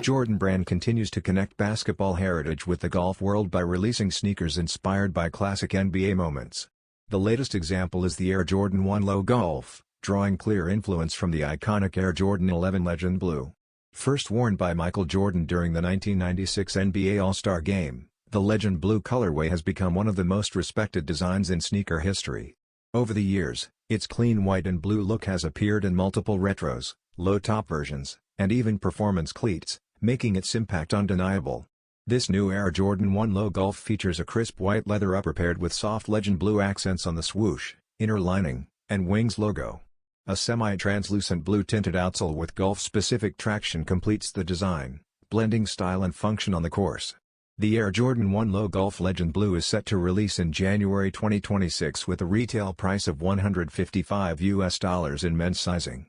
Jordan brand continues to connect basketball heritage with the golf world by releasing sneakers inspired by classic NBA moments. The latest example is the Air Jordan 1 Low Golf, drawing clear influence from the iconic Air Jordan 11 Legend Blue. First worn by Michael Jordan during the 1996 NBA All-Star Game, the Legend Blue colorway has become one of the most respected designs in sneaker history. Over the years, its clean white and blue look has appeared in multiple retros, low-top versions, and even performance cleats, making its impact undeniable. This new Air Jordan 1 Low Golf features a crisp white leather upper paired with soft Legend Blue accents on the swoosh, inner lining, and wings logo. A semi-translucent blue tinted outsole with golf-specific traction completes the design, blending style and function on the course. The Air Jordan 1 Low Golf Legend Blue is set to release in January 2026 with a retail price of $155 in men's sizing.